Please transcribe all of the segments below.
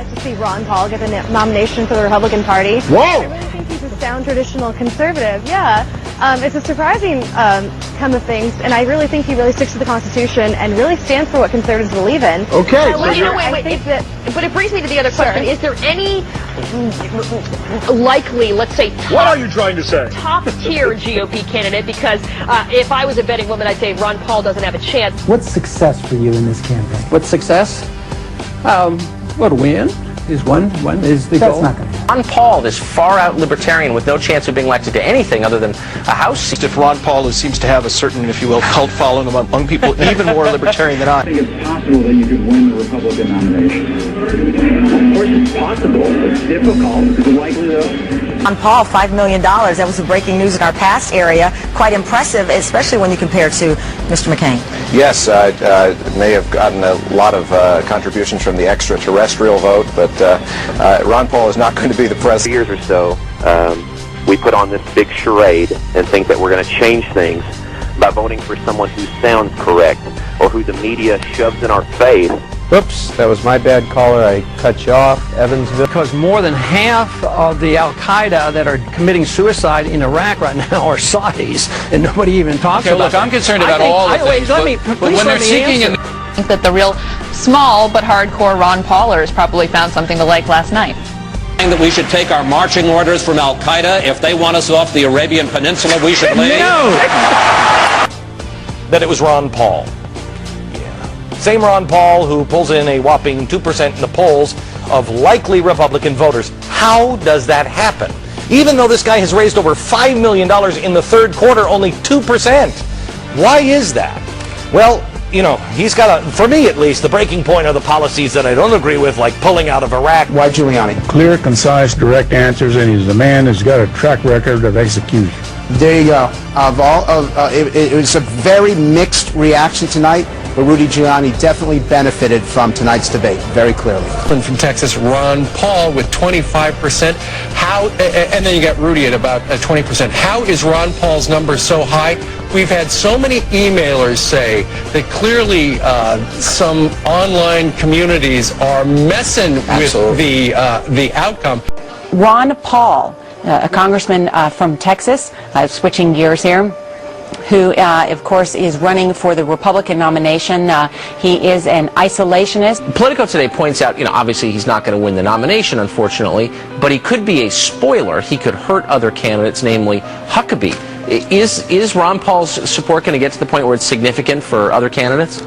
shocked to see Ron Paul get the nomination for the Republican Party. Whoa! I really think he's a sound traditional conservative. Yeah. It's a surprising come of things, and I really think he really sticks to the Constitution and really stands for what conservatives believe in. Okay. But it brings me to the other question. Is there any likely, let's say, What are you trying to say? top-tier GOP candidate? Because if I was a betting woman, I'd say Ron Paul doesn't have a chance. What's success for you in this campaign? What's success? Well, to win is one is the goal. That's not going to happen. Ron Paul is far-out libertarian with no chance of being elected to anything other than a House seat. If Ron Paul, who seems to have a certain, if you will, cult following among people even more libertarian than I think it's possible that you could win the Republican nomination. Of course it's possible. It's difficult. Is it likely, though? Ron Paul, $5 million. That was the breaking news in our past area. Quite impressive, especially when you compare to Mr. McCain. Yes, may have gotten a lot of contributions from the extraterrestrial vote, but Ron Paul is not going to be the president. For years or so, we put on this big charade and think that we're going to change things by voting for someone who sounds correct or who the media shoves in our face. Oops, that was my bad, caller. I cut you off. Evansville. Because more than half of the Al-Qaeda that are committing suicide in Iraq right now are Saudis, and nobody even talks about look, I'm concerned about all of things, but when they're seeking I think that the real small but hardcore Ron Paulers probably found something to like last night. That we should take our marching orders from Al-Qaeda. If they want us off the Arabian Peninsula, we should leave. No! That it was Ron Paul. Same Ron Paul who pulls in a whopping 2% in the polls of likely Republican voters. How does that happen? Even though this guy has raised over $5 million in the third quarter, only 2%. Why is that? Well, you know, he's got for me at least, the breaking point are the policies that I don't agree with, like pulling out of Iraq. Why Giuliani? Clear, concise, direct answers, and he's a man who's got a track record of execution. There you go. It was a very mixed reaction tonight, but Rudy Giuliani definitely benefited from tonight's debate, very clearly. From Texas, Ron Paul with 25%. And then you got Rudy at about 20%. How is Ron Paul's number so high? We've had so many emailers say that clearly some online communities are messing with the outcome. Ron Paul, a congressman from Texas, switching gears here, who, of course, is running for the Republican nomination. He is an isolationist. Politico today points out, obviously he's not going to win the nomination, unfortunately, but he could be a spoiler. He could hurt other candidates, namely Huckabee. Is Ron Paul's support going to get to the point where it's significant for other candidates?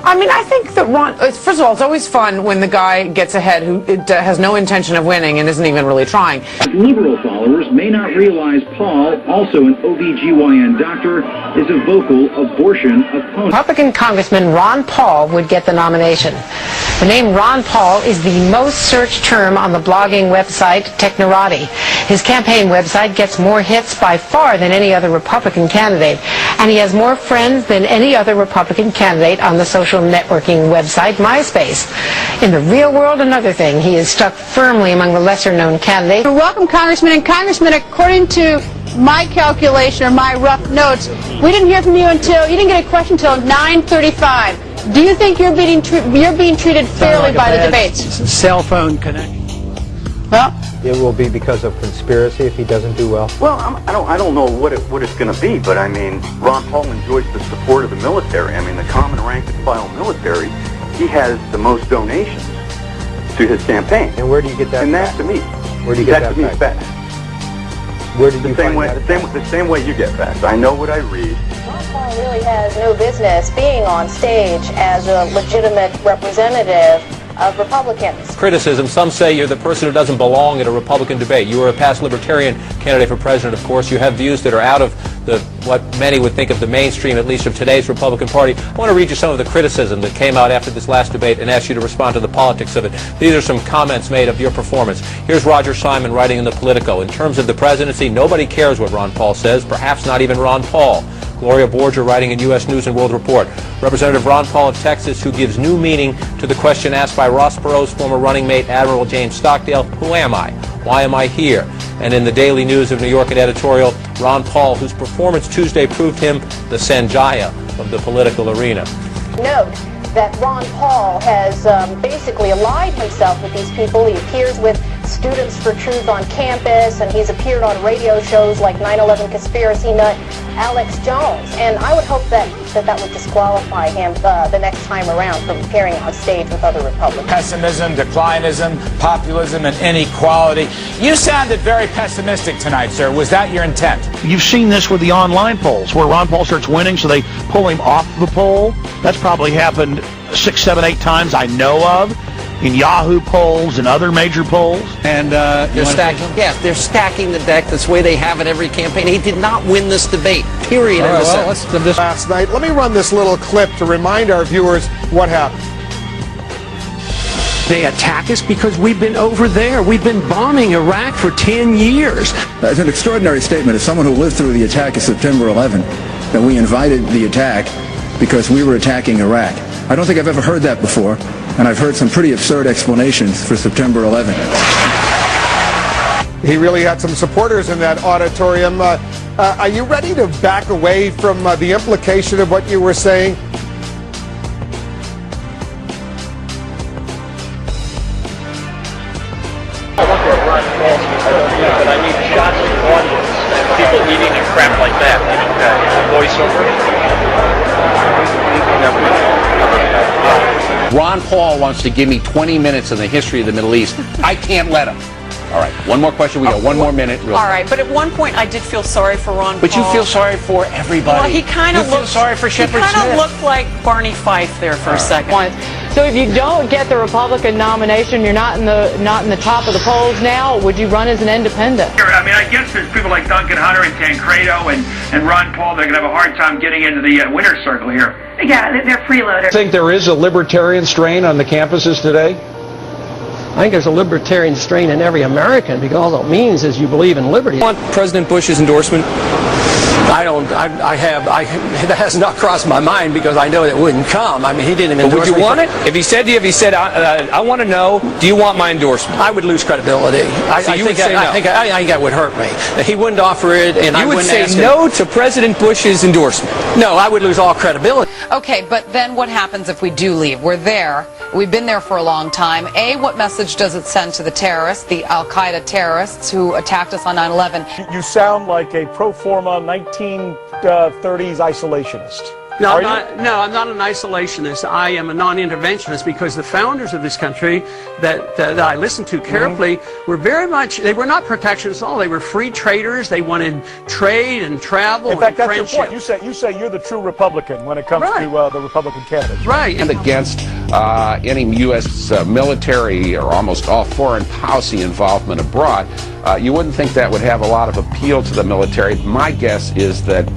I mean, I think that first of all, it's always fun when the guy gets ahead who has no intention of winning and isn't even really trying. Liberal followers may not realize Paul, also an OBGYN doctor, is a vocal abortion opponent. Republican Congressman Ron Paul would get the nomination. The name Ron Paul is the most searched term on the blogging website Technorati. His campaign website gets more hits by far than any other Republican candidate, and he has more friends than any other Republican candidate on the social networking website MySpace. In the real world, another thing, he is stuck firmly among the lesser-known candidates. Welcome, Congressman. And Congressman, according to my calculation or my rough notes, we didn't hear from you you didn't get a question until 9:35. Do you think you're being treated fairly by the debates? Cell phone connection. Well, it will be because of conspiracy if he doesn't do well. Well, I don't know what it's going to be, but I mean, Ron Paul enjoys the support of the military. I mean, the common rank and file military, he has the most donations to his campaign. And where do you get that? And that's to me. Where do you get that? To me, facts. Where did you find that? The same way you get facts. I know what I read. Ron Paul really has no business being on stage as a legitimate representative of Republicans. Criticism. Some say you're the person who doesn't belong at a Republican debate. You are a past libertarian candidate for president, of course. You have views that are out of what many would think of the mainstream, at least of today's Republican Party. I want to read you some of the criticism that came out after this last debate and ask you to respond to the politics of it. These are some comments made of your performance. Here's Roger Simon writing in the Politico. In terms of the presidency, nobody cares what Ron Paul says, perhaps not even Ron Paul. Gloria Borger writing in U.S. News and World Report. Representative Ron Paul of Texas, who gives new meaning to the question asked by Ross Perot's former running mate, Admiral James Stockdale, who am I? Why am I here? And in the Daily News of New York, an editorial, Ron Paul, whose performance Tuesday proved him the Sanjaya of the political arena. Note that Ron Paul has basically allied himself with these people. He appears with Students for Truth on campus, and he's appeared on radio shows like 9/11 Conspiracy Nut Alex Jones. And I would hope that would disqualify him the next time around from appearing on stage with other Republicans. Pessimism, declinism, populism, and inequality. You sounded very pessimistic tonight, sir. Was that your intent? You've seen this with the online polls, where Ron Paul starts winning, so they pull him off the poll. That's probably happened 6, 7, 8 times I know of, in Yahoo polls and other major polls. And they're stacking. Yes, they're stacking the deck. That's the way they have it every campaign. He did not win this debate. Period. All right, well, last night. Let me run this little clip to remind our viewers what happened. They attack us because we've been over there. We've been bombing Iraq for 10 years. It's an extraordinary statement. As someone who lived through the attack of September 11, that we invited the attack because we were attacking Iraq. I don't think I've ever heard that before, and I've heard some pretty absurd explanations for September 11. He really had some supporters in that auditorium. Are you ready to back away from the implication of what you were saying? But I need shots of the audience, people eating and crap like that. Voiceover. Ron Paul wants to give me 20 minutes in the history of the Middle East. I can't let him. All right, one more question. We got 1 more minute. All right, but at one point I did feel sorry for Ron Paul. But you feel sorry for everybody. Well, he kind of looked sorry for Shepard Smith. He kind of looked like Barney Fife there for a second. So if you don't get the Republican nomination, you're not in the top of the polls now, would you run as an independent? I mean, I guess there's people like Duncan Hunter and Tancredo and Ron Paul, they're going to have a hard time getting into the winner's circle here. Yeah, they're freeloaders. Think there is a libertarian strain on the campuses today? I think there's a libertarian strain in every American, because all it means is you believe in liberty. Want President Bush's endorsement? That has not crossed my mind, because I know it wouldn't come. I mean, he didn't endorse me. Would you want it? If he said to you, I want to know, do you want my endorsement? I would lose credibility. I think that would hurt me. He wouldn't offer it, and I wouldn't ask him. You would say no to President Bush's endorsement? No, I would lose all credibility. Okay, but then what happens if we do leave? We're there. We've been there for a long time. A, what message does it send to the terrorists, the Al-Qaeda terrorists who attacked us on 9/11? You sound like a pro forma 1930s isolationist. No, I'm not an isolationist. I am a non-interventionist, because the founders of this country that I listened to carefully were very much, they were not protectionists at all. They were free traders. They wanted trade and travel and friendship. In fact, that's your point. You say you're the true Republican when it comes to the Republican candidates. Right. And against any U.S. military or almost all foreign policy involvement abroad. You wouldn't think that would have a lot of appeal to the military. My guess is that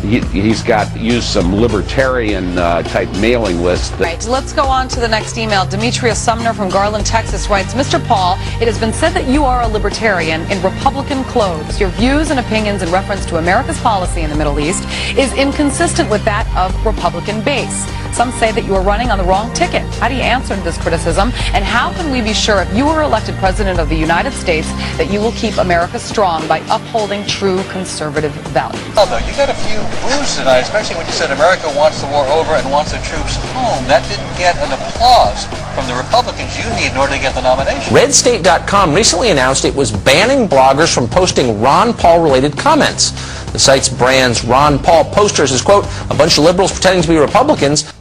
he's used some libertarian type mailing lists. Right, let's go on to the next email. Demetria Sumner from Garland, Texas writes, Mr. Paul, it has been said that you are a libertarian in Republican clothes. Your views and opinions in reference to America's policy in the Middle East is inconsistent with that of Republican base. Some say that you are running on the wrong ticket. How do you answer this criticism? And how can we be sure, if you are elected President of the United States, that you will keep America strong by upholding true conservative values? Although you got a few woos tonight, especially when you said America wants the war over and wants the troops home. That didn't get an applause from the Republicans you need in order to get the nomination. RedState.com recently announced it was banning bloggers from posting Ron Paul-related comments. The site's brands Ron Paul posters as, quote, a bunch of liberals pretending to be Republicans.